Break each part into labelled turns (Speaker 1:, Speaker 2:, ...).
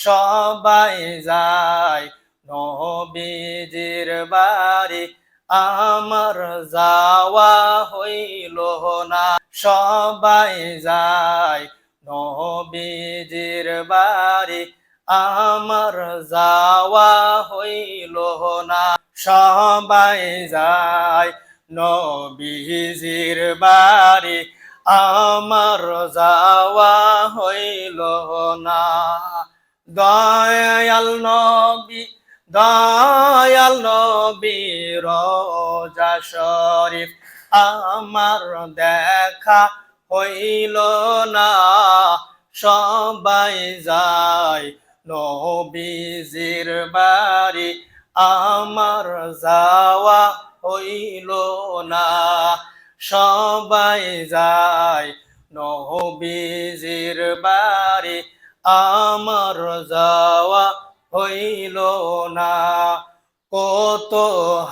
Speaker 1: সবাই যায় নবীজির বাড়ি, আমার যাওয়া হইল না। সবাই যায় নবীজির বাড়ি, আমার যাওয়া হইল না। সবাই যায় নবীজির বাড়ি, আমার যাওয়া হইল না। দয়াল নবী, দয়াল নবী রোজা শরীফ, আমার দেখা হইল না। সবাই যায় নবীজির বাড়ি, আমার যাওয়া হইল না। সবাই যায় নবীজির বাড়ি, আমার যাওয়া হইল না। কত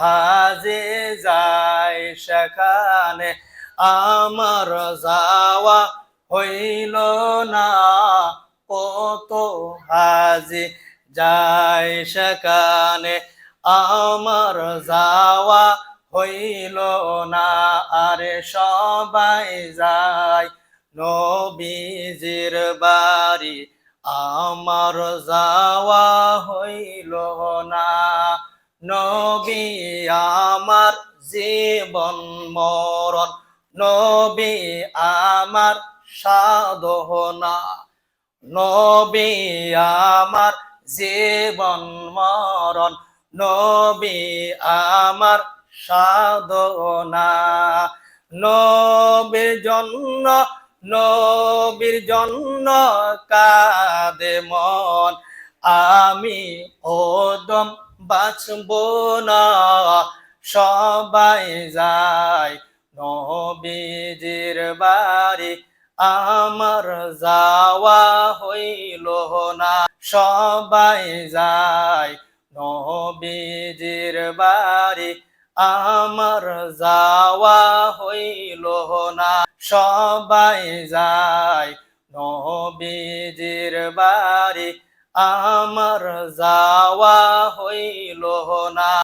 Speaker 1: হাজে যায় সেখানে, আমার যাওয়া হইল না। কত হাজে যায় সেখানে, আমার যাওয়া হইল না। আরে সবাই যায় নবীজির বাড়ি, আমার যাওয়া হইল না। নবী আমার জীবন মরণ, নবী আমার সাধনা। নবী আমার জীবন মরণ, নবী আমার সাধনা। নবীর জন্য, নবীর জন্য কাঁদে মন, আমি ওদম বাঁচব না। সবাই যায় নবীজির বাড়ি, আমার যাওয়া হইল না। সবাই যায় নবীজির বাড়ি, আমার যাওয়া হইল না। সবাই যায় নবীজির বাড়ি, আমার যাওয়া হইল না।